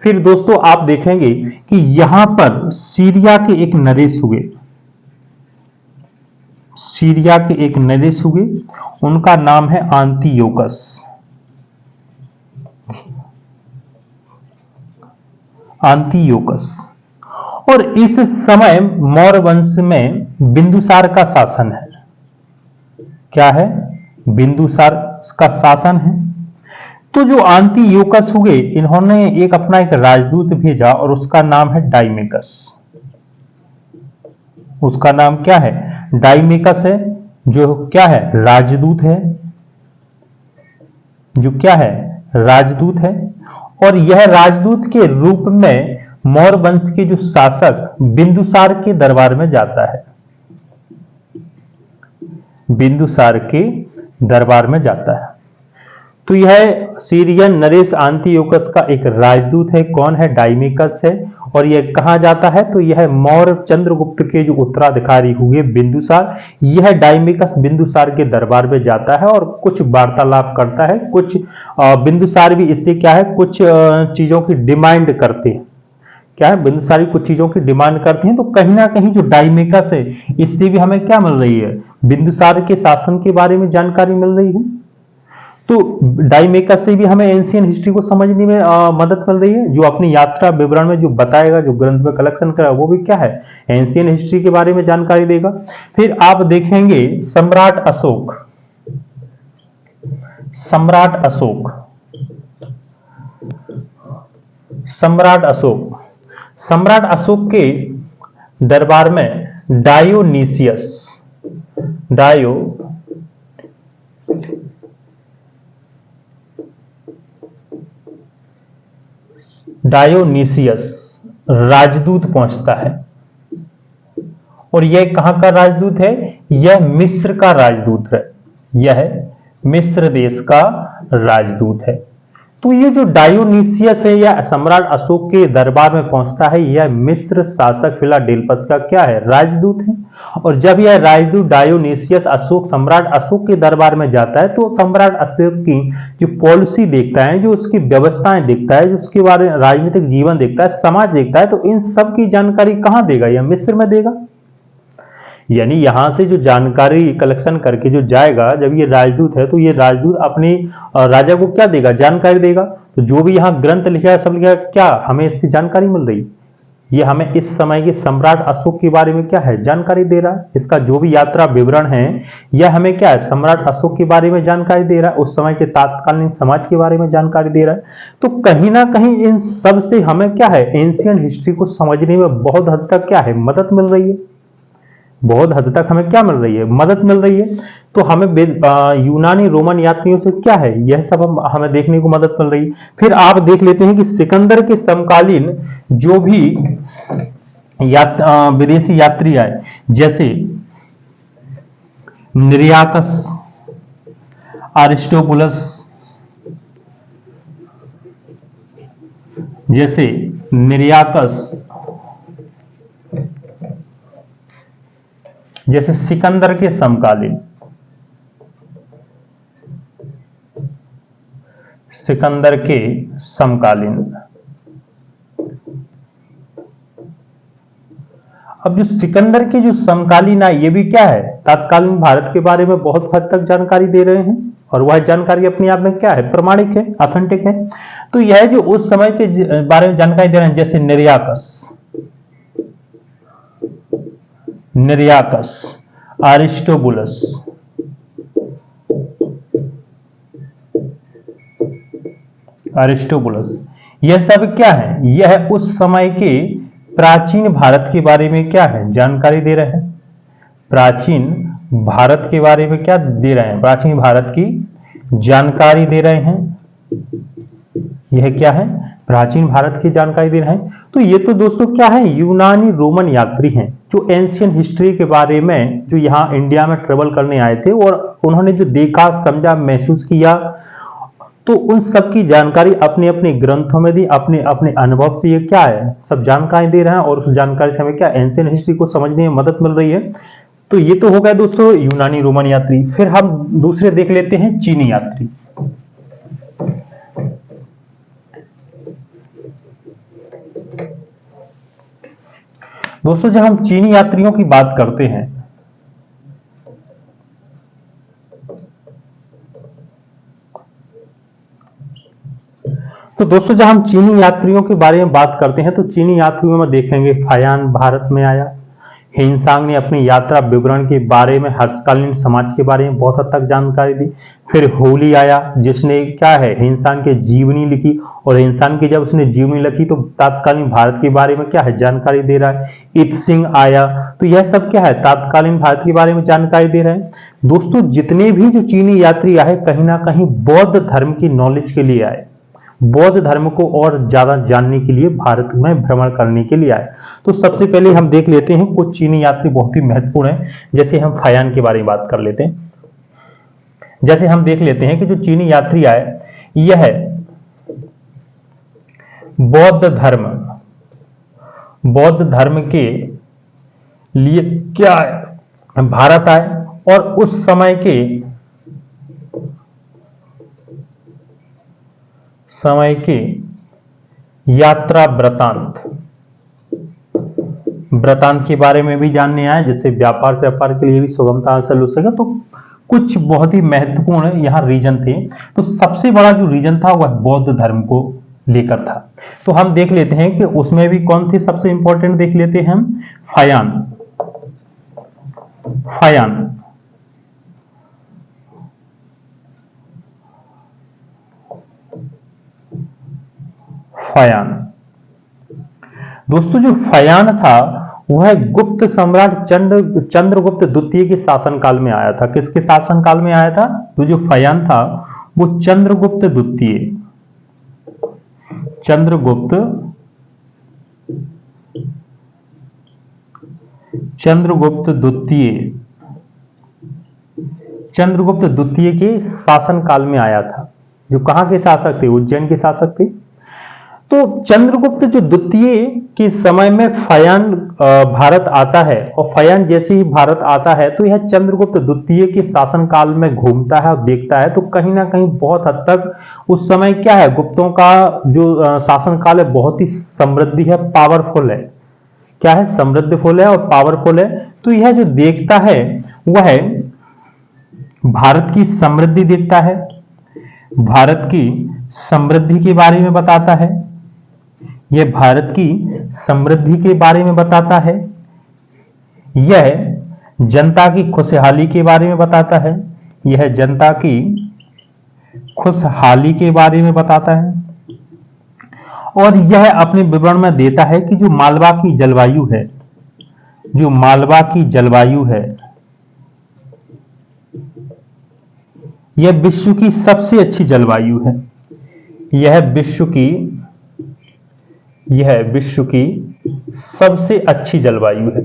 फिर दोस्तों आप देखेंगे कि यहां पर सीरिया के एक नरेश हुए, उनका नाम है आंतियोकस। और इस समय मौर्य वंश में बिंदुसार का शासन है। क्या है, बिंदुसार का शासन है। तो जो आंतियोकस हुए, इन्होंने अपना एक राजदूत भेजा और उसका नाम है डाइमेकस। उसका नाम क्या है, डाइमेकस है, जो क्या है, राजदूत है, और यह राजदूत के रूप में मौर्य वंश के जो शासक बिंदुसार के दरबार में जाता है, तो यह सीरियन नरेश आंतियोकस का एक राजदूत है। कौन है, डाइमेकस है। और यह कहां जाता है, तो यह मौर्य चंद्रगुप्त के जो उत्तराधिकारी हुए बिंदुसार, यह डाइमेकस बिंदुसार के दरबार में जाता है और कुछ वार्तालाप करता है। कुछ बिंदुसार भी इससे क्या है, कुछ चीजों की डिमांड करते हैं। क्या है, बिंदुसार कुछ चीजों की डिमांड करते हैं। तो कहीं ना कहीं जो डाइमेकस है, इससे भी हमें क्या मिल रही है, बिंदुसार के शासन के बारे में जानकारी मिल रही है। तो डाइमेकस से भी हमें एंशियंट हिस्ट्री को समझने में मदद मिल रही है। जो अपनी यात्रा विवरण में जो बताएगा, जो ग्रंथ में कलेक्शन करा, वो भी क्या है, एंशियंट हिस्ट्री के बारे में जानकारी देगा। फिर आप देखेंगे सम्राट अशोक के दरबार में डायोनीसियस राजदूत पहुंचता है। और यह कहां का राजदूत है, यह मिस्र का राजदूत है, यह मिस्र देश का राजदूत है। तो ये जो डायोनीसियस है या सम्राट अशोक के दरबार में पहुंचता है, यह मिस्र शासक फिलाडेल्फस का क्या है, राजदूत है। और जब यह राजदूत डायोनीसियस सम्राट अशोक के दरबार में जाता है, तो सम्राट अशोक की जो पॉलिसी देखता है, जो उसकी व्यवस्थाएं देखता है, जो उसके बारे में राजनीतिक जीवन देखता है, समाज देखता है, तो इन सब की जानकारी कहां देगा, यह मिस्र में देगा। यानी यहां से जो जानकारी कलेक्शन करके जो जाएगा, जब ये राजदूत है, तो ये राजदूत अपने राजा को क्या देगा, जानकारी देगा। तो जो भी यहाँ ग्रंथ लिखा है, सब लिखा है, क्या हमें इससे जानकारी मिल रही, ये हमें इस समय के सम्राट अशोक के बारे में क्या है, जानकारी दे रहा है। इसका जो भी यात्रा विवरण है, यह हमें क्या है, सम्राट अशोक के बारे में जानकारी दे रहा है, उस समय के तात्कालीन समाज के बारे में जानकारी दे रहा है। तो कहीं ना कहीं इन सब से हमें क्या है, एंशियंट हिस्ट्री को समझने में बहुत हद तक क्या है, मदद मिल रही है। बहुत हद तक हमें क्या मिल रही है, मदद मिल रही है। तो हमें यूनानी रोमन यात्रियों से क्या है, यह सब हमें देखने को मदद मिल रही है। फिर आप देख लेते हैं कि सिकंदर के समकालीन जो भी विदेशी यात्री आए, जैसे निरियाकस, अरिस्टोबुलस जैसे निरियाकस, जैसे सिकंदर के समकालीन, सिकंदर के समकालीन। अब जो सिकंदर के जो समकालीन है, ये भी क्या है, तत्कालीन भारत के बारे में बहुत हद तक जानकारी दे रहे हैं, और वह जानकारी अपने आप में क्या है, प्रमाणिक है, ऑथेंटिक है। तो यह जो उस समय के बारे में जानकारी दे रहे हैं, जैसे निरियाकस, निरियाकस, अरिस्टोबुलस, अरिस्टोबुलस, यह सब क्या है, यह उस समय के प्राचीन भारत के बारे में क्या है, जानकारी दे रहे हैं। प्राचीन भारत के बारे में क्या दे रहे हैं, प्राचीन भारत की जानकारी दे रहे हैं। यह क्या है, प्राचीन भारत की जानकारी दे रहे हैं। तो ये तो दोस्तों क्या है, यूनानी रोमन यात्री हैं, जो एंशियंट हिस्ट्री के बारे में, जो यहाँ इंडिया में ट्रेवल करने आए थे, और उन्होंने जो देखा, समझा, महसूस किया, तो उन सब की जानकारी अपने अपने ग्रंथों में दी, अपने अपने अनुभव से ये क्या है, सब जानकारी दे रहे हैं, और उस जानकारी से हमें क्या, एंशियंट हिस्ट्री को समझने में मदद मिल रही है। तो ये तो हो गया दोस्तों यूनानी रोमन यात्री। फिर हम दूसरे देख लेते हैं, चीनी यात्री। दोस्तों जब हम चीनी यात्रियों की बात करते हैं, तो दोस्तों जब हम चीनी यात्रियों के बारे में बात करते हैं, तो चीनी यात्रियों में देखेंगे फायान भारत में आया। हिंसांग ने अपनी यात्रा विवरण के बारे में हर्षकालीन समाज के बारे में बहुत हद तक जानकारी दी। फिर होली आया, जिसने क्या है, हिंसांग की जीवनी लिखी, और हिंसांग की जब उसने जीवनी लिखी तो तत्कालीन भारत के बारे में क्या है, जानकारी दे रहा है। इत सिंह आया, तो यह सब क्या है, तत्कालीन भारत के बारे में जानकारी दे रहे हैं। दोस्तों जितने भी जो चीनी यात्री आए, कहीं ना कहीं बौद्ध धर्म की नॉलेज के लिए आए, बौद्ध धर्म को और ज्यादा जानने के लिए, भारत में भ्रमण करने के लिए आए। तो सबसे पहले हम देख लेते हैं कुछ चीनी यात्री बहुत ही महत्वपूर्ण हैं। जैसे हम फायान के बारे में बात कर लेते हैं। जैसे हम देख लेते हैं कि जो चीनी यात्री आए, यह बौद्ध धर्म, बौद्ध धर्म के लिए क्या है, भारत आए, और उस समय के यात्रा वृतांत के बारे में भी जानने आए, जिससे व्यापार के लिए भी सुगमता हासिल हो सके। तो कुछ बहुत ही महत्वपूर्ण यहाँ रीजन थे। तो सबसे बड़ा जो रीजन था वह बौद्ध धर्म को लेकर था। तो हम देख लेते हैं कि उसमें भी कौन थे सबसे इंपॉर्टेंट, देख लेते हैं हम। फायान, फायान, फायान। दोस्तों जो फायान था वह गुप्त सम्राट चंद्रगुप्त द्वितीय के शासनकाल में आया था। किसके शासनकाल में आया था, तो जो फायान था वो चंद्रगुप्त द्वितीय, चंद्रगुप्त द्वितीय के शासनकाल में आया था। जो कहां के शासक थे, उज्जैन के शासक थे। तो चंद्रगुप्त जो द्वितीय के समय में फायान भारत आता है, और फायान जैसे ही भारत आता है तो यह चंद्रगुप्त द्वितीय के शासनकाल में घूमता है और देखता है। तो कहीं ना कहीं बहुत हद तक उस समय क्या है, गुप्तों का जो शासनकाल है बहुत ही समृद्धि है, पावरफुल है। क्या है, समृद्धफुल है और पावरफुल है। तो यह जो देखता है वह भारत की समृद्धि देखता है, भारत की समृद्धि के बारे में बताता है। यह भारत की समृद्धि के बारे में बताता है, यह जनता की खुशहाली के बारे में बताता है, यह जनता की खुशहाली के बारे में बताता है। और यह अपने विवरण में देता है कि जो मालवा की जलवायु है, जो मालवा की जलवायु है, यह विश्व की सबसे अच्छी जलवायु है। यह विश्व की सबसे अच्छी जलवायु है,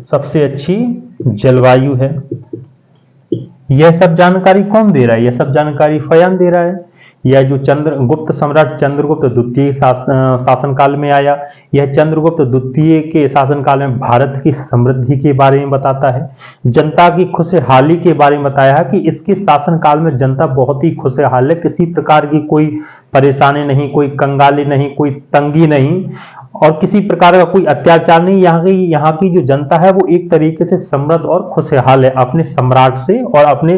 सबसे अच्छी जलवायु है। यह सब जानकारी कौन दे रहा है? यह सब जानकारी फयान दे रहा है। यह जो गुप्त सम्राट चंद्रगुप्त द्वितीय शासनकाल में आया, यह चंद्रगुप्त द्वितीय के शासनकाल में भारत की समृद्धि के बारे में बताता है, जनता की खुशहाली के बारे में बताया है कि इसके शासनकाल में जनता बहुत ही खुशहाल है, किसी प्रकार की कोई परेशानी नहीं, कोई कंगाली नहीं, कोई तंगी नहीं और किसी प्रकार का कोई अत्याचार नहीं। यहाँ की जो जनता है वो एक तरीके से समृद्ध और खुशहाल है अपने सम्राट से और अपने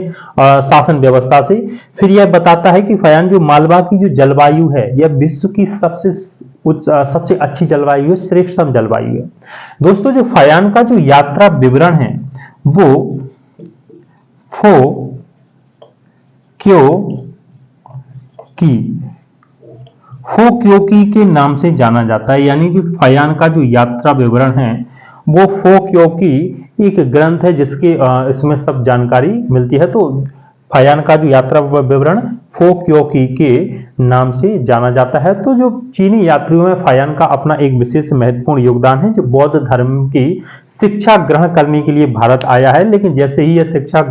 शासन व्यवस्था से। फिर यह बताता है कि फयान जो मालवा की जो जलवायु है यह विश्व की सबसे अच्छी जलवायु है, श्रेष्ठतम जलवायु है। दोस्तों जो फयान का जो यात्रा विवरण है वो फो क्यो की फोक्योकी के नाम से जाना जाता है। यानी कि फयान का जो यात्रा विवरण है वो फोक्योकी एक ग्रंथ है जिसके इसमें सब जानकारी मिलती है। तो फयान का जो यात्रा विवरण फोक्योकी के नाम से जाना जाता है। तो जो चीनी यात्रियों में फयान का अपना एक विशेष महत्वपूर्ण योगदान है, जो बौद्ध धर्म की शिक्षा ग्रहण करने के लिए भारत आया है। लेकिन जैसे ही यह शिक्षा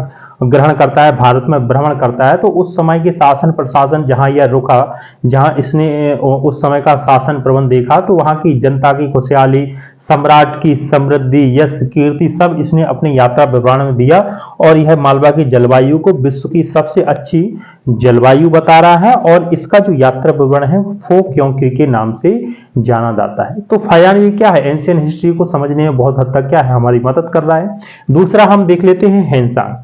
ग्रहण करता है, भारत में भ्रमण करता है, तो उस समय के शासन प्रशासन जहां यह रुका, जहां इसने उस समय का शासन प्रबंध देखा, तो वहां की जनता की खुशहाली, सम्राट की समृद्धि, यश, कीर्ति सब इसने अपनी यात्रा विवरण में दिया। और यह मालवा की जलवायु को विश्व की सबसे अच्छी जलवायु बता रहा है और इसका जो यात्रा विवरण है फोक्योकी के नाम से जाना जाता है। तो फयान ये क्या है? एंशियंट हिस्ट्री को समझने में बहुत हद तक क्या है, हमारी मदद कर रहा है। दूसरा हम देख लेते हैं हेनसांग।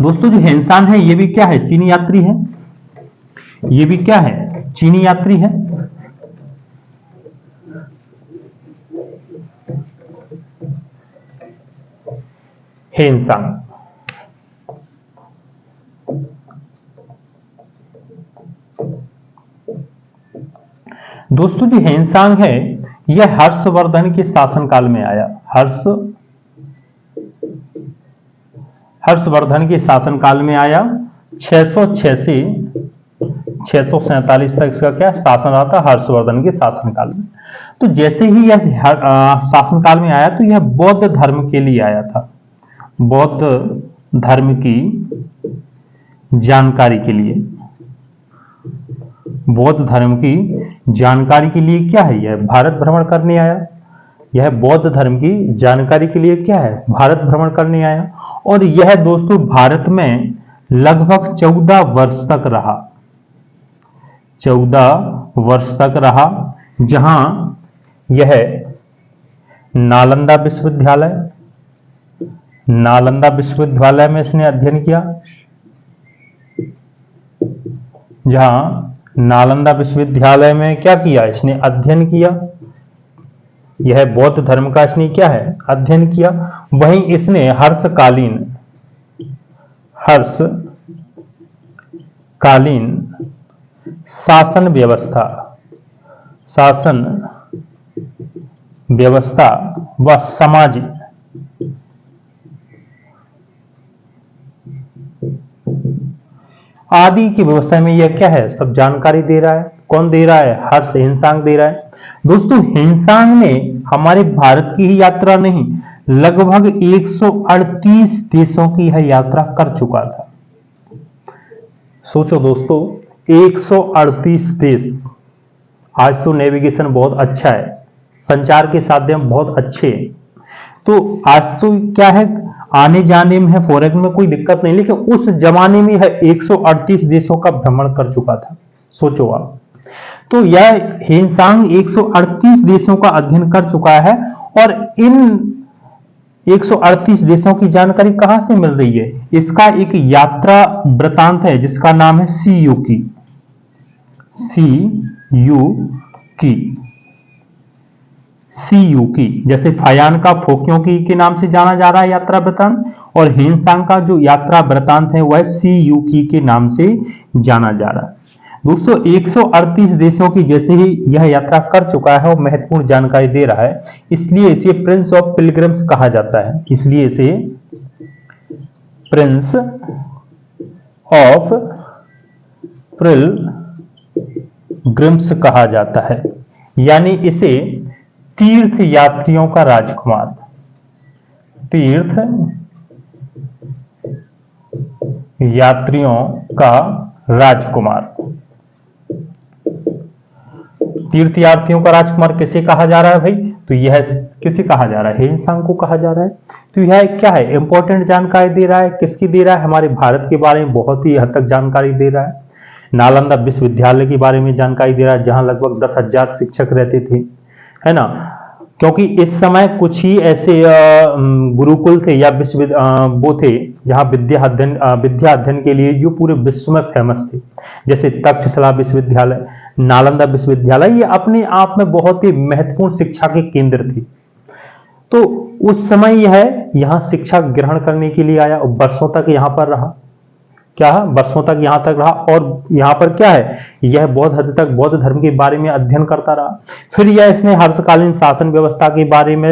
दोस्तों जो हेनसांग है ये भी क्या है? चीनी यात्री है। ये भी क्या है? चीनी यात्री है। हेनसांग दोस्तों जो हेनसांग है यह हर्षवर्धन के शासनकाल में आया। हर्षवर्धन के शासनकाल में आया। 606 से 647 तक इसका क्या शासन रहा था? हर्षवर्धन के शासनकाल में। तो जैसे ही यह शासनकाल में आया तो यह बौद्ध धर्म के लिए आया था, बौद्ध धर्म की जानकारी के लिए। बौद्ध धर्म की जानकारी के लिए क्या है? यह भारत भ्रमण करने आया। यह बौद्ध धर्म की जानकारी के लिए क्या है? भारत भ्रमण करने आया। और यह दोस्तों भारत में लगभग 14 वर्ष तक रहा। 14 वर्ष तक रहा, जहां यह नालंदा विश्वविद्यालय में इसने अध्ययन किया। जहां नालंदा विश्वविद्यालय में क्या किया? इसने अध्ययन किया। यह बौद्ध धर्म का इसने क्या है? अध्ययन किया। वहीं इसने हर्षकालीन शासन व्यवस्था व समाज आदि के व्यवसाय में यह क्या है? सब जानकारी दे रहा है। कौन दे रहा है? हर्ष हेनसांग दे रहा है। दोस्तों हेनसांग ने हमारे भारत की ही यात्रा नहीं, लगभग 138 देशों की यह यात्रा कर चुका था। सोचो दोस्तों, 138 देश। आज तो नेविगेशन बहुत अच्छा है, संचार के साधन बहुत अच्छे हैं, तो आज तो क्या है, आने जाने में है, फॉरेन में कोई दिक्कत नहीं। लेकिन उस जमाने में यह 138 देशों का भ्रमण कर चुका था। सोचो आप। तो यह हेनसांग 138 देशों का अध्ययन कर चुका है और इन 138 देशों की जानकारी कहां से मिल रही है? इसका एक यात्रा वृतांत है जिसका नाम है सीयूकी। जैसे फयान का फोक्योकी के नाम से जाना जा रहा है यात्रा वृतांत, और हेनसांग का जो यात्रा वृतांत है वह सीयूकी के नाम से जाना जा रहा है। दोस्तों 138 देशों की जैसे ही यह यात्रा कर चुका है और महत्वपूर्ण जानकारी दे रहा है, इसलिए इसे प्रिंस ऑफ पिलग्रिम्स कहा जाता है। इसलिए इसे प्रिंस ऑफ पिलग्रिम्स कहा जाता है, यानी इसे तीर्थ यात्रियों का राजकुमार, तीर्थ यात्रियों का राजकुमार। तीर्थ यात्रियों का राजकुमार किसे कहा जा रहा है भाई? तो यह किसे कहा जा रहा है? हेनसांग को कहा जा रहा है। तो यह क्या है? इंपॉर्टेंट जानकारी दे रहा है। किसकी दे रहा है? हमारे भारत के बारे में बहुत ही हद तक जानकारी दे रहा है। नालंदा विश्वविद्यालय के बारे में जानकारी दे रहा है, जहां लगभग 10,000 शिक्षक रहते थे, है ना। क्योंकि इस समय कुछ ही ऐसे गुरुकुल थे या वो थे जहां विद्या अध्ययन के लिए जो पूरे विश्व में फेमस थे, जैसे तक्षशिला विश्वविद्यालय, नालंदा विश्वविद्यालय। ये अपने आप में बहुत ही महत्वपूर्ण शिक्षा के केंद्र थे। तो उस समय यह यहाँ शिक्षा ग्रहण करने के लिए आया और वर्षों तक यहाँ पर रहा। क्या? वर्षों तक यहाँ तक रहा। और यहाँ पर क्या है? यह बहुत हद तक बौद्ध धर्म के बारे में अध्ययन करता रहा। फिर यह इसने हर्षकालीन शासन व्यवस्था के बारे में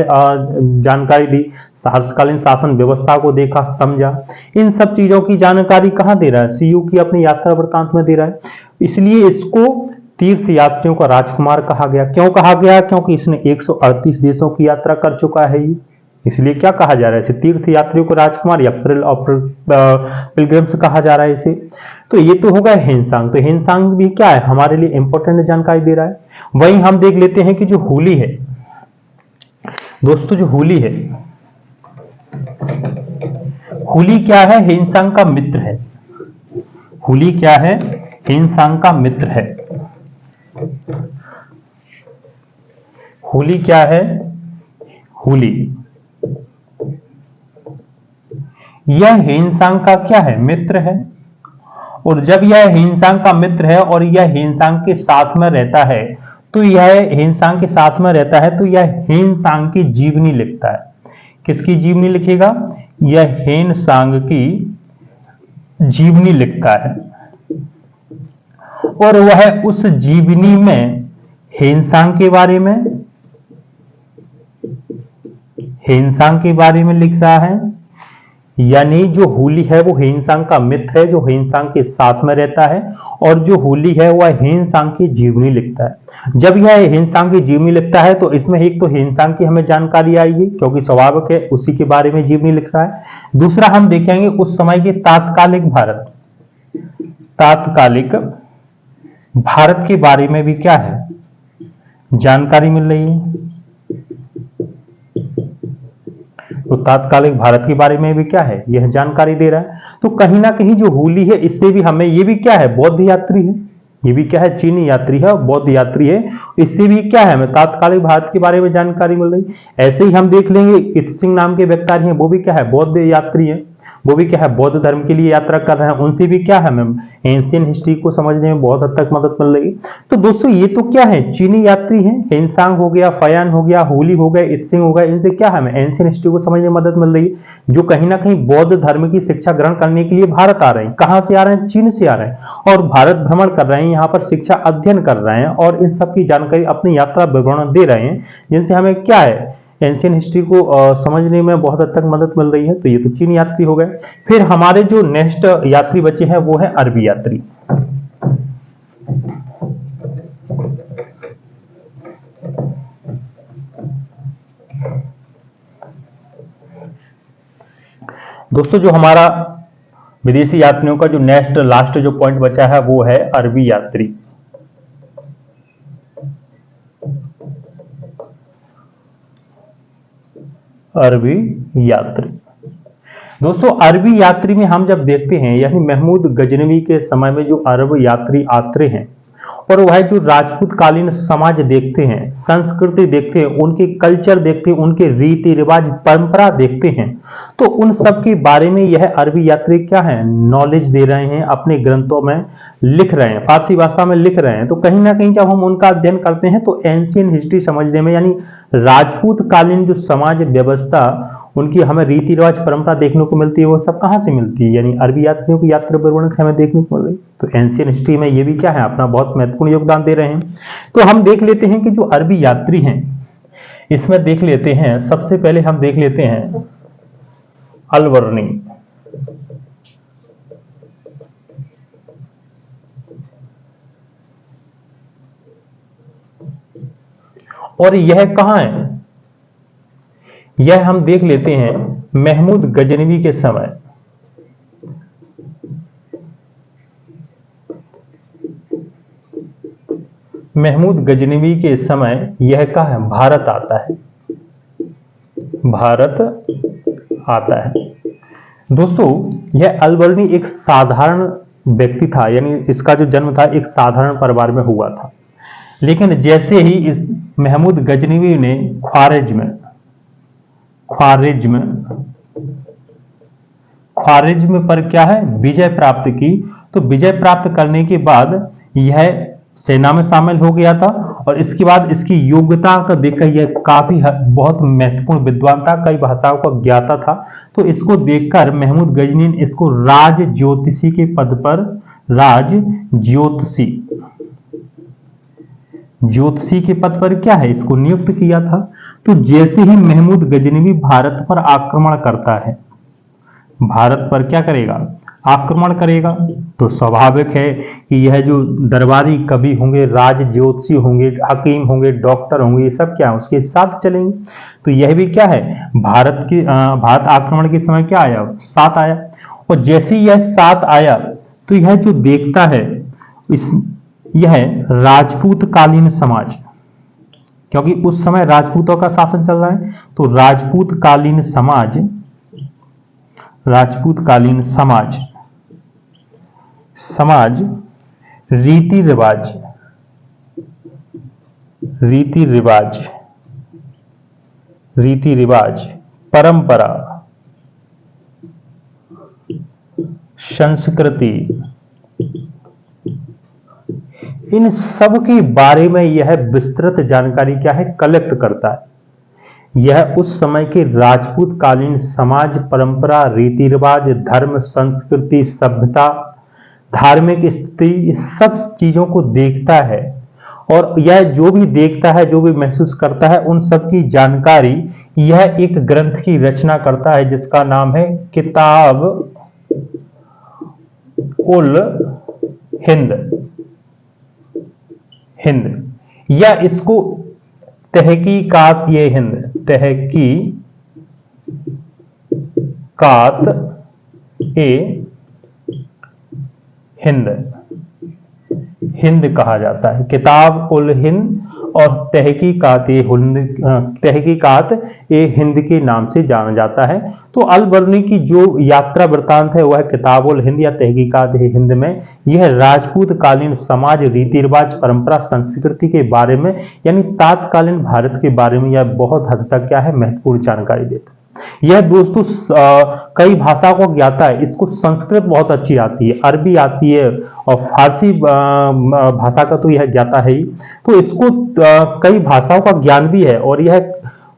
जानकारी दी, हर्षकालीन शासन व्यवस्था को देखा, समझा। इन सब चीजों की जानकारी कहाँ दे रहा है? सीयू की अपनी यात्रा वृत्तांत में दे रहा है। इसलिए इसको तीर्थ यात्रियों का राजकुमार कहा गया। क्यों कहा गया? क्योंकि इसने 138 देशों की यात्रा कर चुका है ये, इसलिए क्या कहा जा रहा है इसे? तीर्थ यात्रियों को राजकुमार या पिलग्रिम्स कहा जा रहा है इसे। तो ये तो होगा हेनसांग। तो हेनसांग भी क्या है? हमारे लिए इंपॉर्टेंट जानकारी दे रहा है। वहीं हम देख लेते हैं कि जो होली है दोस्तों, जो होली है, होली क्या है? हेनसांग का मित्र है। होली क्या है? हेनसांग का मित्र है। होली क्या है? होली यह हेनसांग का क्या है? मित्र है। और जब यह हेनसांग का मित्र है और यह हेनसांग के साथ में रहता है, तो यह हेनसांग के साथ में रहता है तो यह हेनसांग की जीवनी लिखता है। किसकी जीवनी लिखेगा? यह हेनसांग की जीवनी लिखता है। और वह उस जीवनी में हेनसांग के बारे में लिख रहा है। यानी जो होली है वो हेनसांग का मित्र है, जो हेनसांग के साथ में रहता है, और जो होली है वह हेनसांग की जीवनी लिखता है। जब यह हेनसांग की जीवनी लिखता है तो इसमें एक तो हेनसांग की हमें जानकारी आएगी, क्योंकि स्वाभाविक है उसी के बारे में जीवनी लिख रहा है। दूसरा हम देखेंगे उस समय के तात्कालिक भारत के बारे में भी क्या है? जानकारी मिल रही है। तो तात्कालिक भारत के बारे में भी क्या है? यह जानकारी दे रहा है। तो कहीं ना कहीं जो होली है इससे भी हमें, ये भी क्या है? बौद्ध यात्री है। ये भी क्या है? चीनी यात्री है और बौद्ध यात्री है। इससे भी क्या है? हमें तात्कालिक भारत के बारे में जानकारी मिल रही। ऐसे ही हम देख लेंगे इत्सिंग नाम के व्यक्ति हैं, वो भी क्या है? बौद्ध यात्री है। वो भी क्या है? बौद्ध धर्म के लिए यात्रा कर रहे हैं। उनसे भी क्या है? हमें एंशियन हिस्ट्री को समझने में बहुत हद तक मदद मिल रही है। तो दोस्तों ये तो क्या है? चीनी यात्री हैं। हेनसांग हो गया, फयान हो गया, होली हो गए, इत्सिंग हो गया। इनसे क्या है? हमें एंशियन हिस्ट्री को समझने में मदद मिल रही है, जो कहीं ना कहीं बौद्ध धर्म की शिक्षा ग्रहण करने के लिए भारत आ रहे हैं। कहां से आ रहे हैं? चीन से आ रहे हैं और भारत भ्रमण कर रहे हैं, यहाँ पर शिक्षा अध्ययन कर रहे हैं और इन सब की जानकारी अपनी यात्रा विवरण दे रहे हैं, जिनसे हमें क्या है? एंशियन हिस्ट्री को समझने में बहुत हद तक मदद मिल रही है। तो ये तो चीन यात्री हो गए। फिर हमारे जो नेक्स्ट यात्री बचे हैं वो है अरबी यात्री। दोस्तों जो हमारा विदेशी यात्रियों का जो नेक्स्ट लास्ट जो पॉइंट बचा है वो है अरबी यात्री। अरबी यात्री दोस्तों, अरबी यात्री में हम जब देखते हैं, यानी महमूद गजनवी के समय में जो अरब यात्री आते हैं और वह जो राजपूत कालीन समाज देखते हैं, संस्कृति देखते हैं, उनके कल्चर देखते हैं, उनके रीति रिवाज परंपरा देखते हैं, तो उन सब के बारे में यह अरबी यात्री क्या है? नॉलेज दे रहे हैं, अपने ग्रंथों में लिख रहे हैं, फारसी भाषा में लिख रहे हैं। तो कहीं ना कहीं जब हम उनका अध्ययन करते हैं तो एंशियन हिस्ट्री समझने में, यानी राजपूत कालीन जो समाज व्यवस्था, उनकी हमें रीति रिवाज परंपरा देखने को मिलती है, वो सब कहां से मिलती है? यानी अरबी यात्रियों की यात्रा विवरण से हमें देखने को मिल रही। तो एंशियन हिस्ट्री में ये भी क्या है? अपना बहुत महत्वपूर्ण योगदान दे रहे हैं। तो हम देख लेते हैं कि जो अरबी यात्री हैं, इसमें देख लेते हैं, सबसे पहले हम देख लेते हैं अलबर्नी। और यह कहां है? यह हम देख लेते हैं महमूद गजनवी के समय महमूद गजनवी के समय यह कहाँ है? भारत आता है, भारत आता है। दोस्तों यह अलबर्नी एक साधारण व्यक्ति था, यानी इसका जो जन्म था एक साधारण परिवार में हुआ था, लेकिन जैसे ही इस महमूद गजनवी ने ख्वारिज्म पर क्या है? विजय प्राप्त की, तो विजय प्राप्त करने के बाद यह सेना में शामिल हो गया था और इसके बाद इसकी योग्यता का देखकर यह काफी बहुत महत्वपूर्ण विद्वान था, कई भाषाओं का ज्ञाता था। तो इसको देखकर महमूद गजनी ने इसको राज ज्योतिषी के पद पर, ज्योतिषी के पद पर क्या है? इसको नियुक्त किया था। तो जैसे ही महमूद गजनवी भारत पर आक्रमण करता है, भारत पर क्या करेगा? आक्रमण करेगा, तो स्वाभाविक है कि यह जो दरबारी कवि होंगे, राज ज्योतिषी होंगे, हकीम होंगे, डॉक्टर होंगे, ये सब क्या है? उसके साथ चलेंगे। तो यह भी क्या है? भारत आक्रमण के समय क्या आया? साथ आया। और जैसे ही यह साथ आया तो यह जो देखता है यह राजपूत कालीन समाज, क्योंकि उस समय राजपूतों का शासन चल रहा है, तो राजपूत कालीन समाज रीति रिवाज, परंपरा, संस्कृति, इन सब के बारे में यह विस्तृत जानकारी क्या है? कलेक्ट करता है। यह उस समय के राजपूत कालीन समाज, परंपरा, रीति रिवाज, धर्म, संस्कृति, सभ्यता, धार्मिक स्थिति, सब चीजों को देखता है और यह जो भी देखता है, जो भी महसूस करता है, उन सब की जानकारी यह एक ग्रंथ की रचना करता है जिसका नाम है किताब उल हिंद, या इसको तहकीकात ए हिंद कहा जाता है। किताब उल हिंद और तहकीकात ए हिंद के नाम से जाना जाता है। तो अलबर्नी की जो यात्रा वृत्तांत है वह किताब उल हिंद या तहकीकात ए हिंद में यह राजपूत कालीन समाज, रीति रिवाज, परंपरा, संस्कृति के बारे में, यानी तात्कालीन भारत के बारे में यह बहुत हद तक क्या है? महत्वपूर्ण जानकारी देता है। यह दोस्तों कई भाषाओं को ज्ञाता है, इसको संस्कृत बहुत अच्छी आती है, अरबी आती है और फारसी भाषा का तो यह ज्ञाता है ही, तो इसको कई भाषाओं का ज्ञान भी है और यह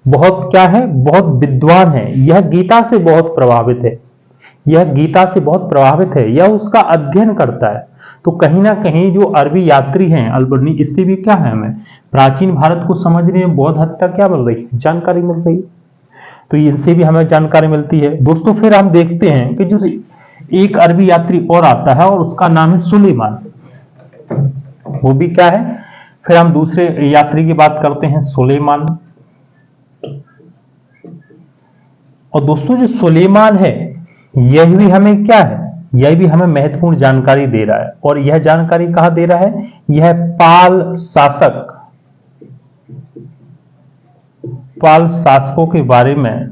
बहुत क्या है? बहुत विद्वान है। यह गीता से बहुत प्रभावित है, यह उसका अध्ययन करता है। तो कहीं ना कहीं जो अरबी यात्री हैं अलबर्नी, इससे भी क्या है? हमें प्राचीन भारत को समझने में बहुत हद तक क्या मिल रही है? जानकारी मिल रही है। तो इनसे भी हमें जानकारी मिलती है। दोस्तों फिर हम देखते हैं कि जो एक अरबी यात्री और आता है और उसका नाम है सुलेमान। वो भी क्या है? फिर हम दूसरे यात्री की बात करते हैं, सुलेमान। और दोस्तों जो सुलेमान है यह भी हमें क्या है? यह भी हमें महत्वपूर्ण जानकारी दे रहा है। और यह जानकारी कहां दे रहा है? यह पाल शासकों के बारे में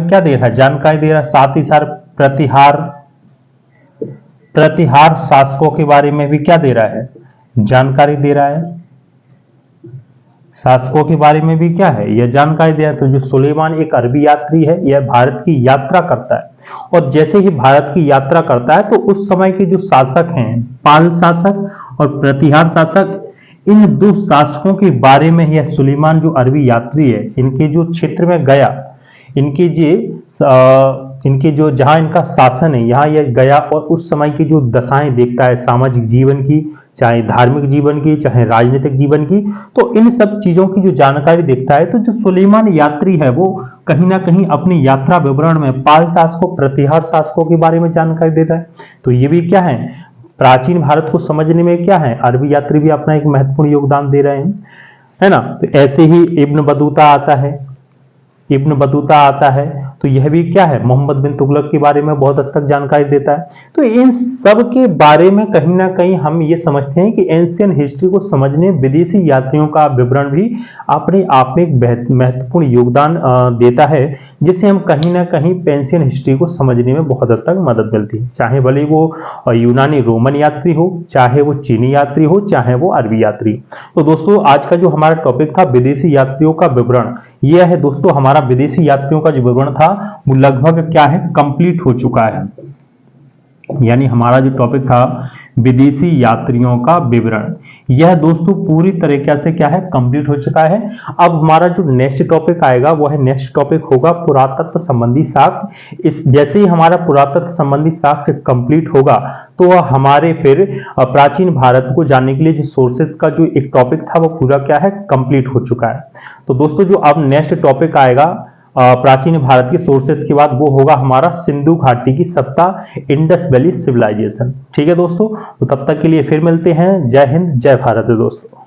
क्या दे रहा है? जानकारी दे रहा है। साथ ही साथ प्रतिहार शासकों के बारे में भी क्या दे रहा है? जानकारी दे रहा है। शासकों के बारे में भी क्या है? यह जानकारी दे रहा है। तो जो सुलेमान एक अरबी यात्री है, यह भारत की यात्रा करता है और जैसे ही भारत की यात्रा करता है तो उस समय के जो शासक हैं, पाल शासक और प्रतिहार शासक, इन दो शासकों के बारे में यह सुलेमान जो अरबी यात्री है, इनके जो क्षेत्र में गया, इनके जो जहां इनका शासन है, यहां यह गया और उस समय की जो दशाएं देखता है, सामाजिक जीवन की, चाहे धार्मिक जीवन की, चाहे राजनीतिक जीवन की, तो इन सब चीजों की जो जानकारी देखता है। तो जो सुलेमान यात्री है वो कहीं ना कहीं अपनी यात्रा विवरण में पाल शासकों, प्रतिहार शासकों के बारे में जानकारी देता है। तो ये भी क्या है? प्राचीन भारत को समझने में क्या है? अरबी यात्री भी अपना एक महत्वपूर्ण योगदान दे रहे हैं, है ना। तो ऐसे ही इब्न बतूता आता है, इब्न बतूता आता है, तो यह भी क्या है, मोहम्मद बिन तुगलक के बारे में बहुत हद तक जानकारी देता है। तो इन सब के बारे में कहीं ना कहीं हम ये समझते हैं कि एंशियंट हिस्ट्री को समझने विदेशी यात्रियों का विवरण भी अपने आप में एक महत्वपूर्ण योगदान देता है, जिससे हम कहीं ना कहीं एंशियंट हिस्ट्री को समझने में बहुत हद तक मदद मिलती है। चाहे भले वो यूनानी रोमन यात्री हो, चाहे वो चीनी यात्री हो, चाहे वो अरबी यात्री। तो दोस्तों आज का जो हमारा टॉपिक था विदेशी यात्रियों का विवरण, यह है दोस्तों हमारा विदेशी यात्रियों का जो विवरण था वो लगभग क्या है, कंप्लीट हो चुका है। यानी हमारा जो टॉपिक था विदेशी यात्रियों का विवरण, यह दोस्तों पूरी तरीके से क्या है, कंप्लीट हो चुका है। अब हमारा जो नेक्स्ट टॉपिक आएगा वो है, नेक्स्ट टॉपिक होगा पुरातत्व संबंधी साक्ष्य। इस जैसे ही हमारा पुरातत्व संबंधी साक्ष्य कंप्लीट होगा तो वह हमारे फिर प्राचीन भारत को जानने के लिए जो सोर्सेज का जो एक टॉपिक था वो पूरा क्या है, कंप्लीट हो चुका है। तो दोस्तों जो अब नेक्स्ट टॉपिक आएगा प्राचीन भारत के सोर्सेज के बाद, वो होगा हमारा सिंधु घाटी की सत्ता, इंडस वैली सिविलाइजेशन। ठीक है दोस्तों, तो तब तक के लिए फिर मिलते हैं। जय हिंद, जय भारत दोस्तों।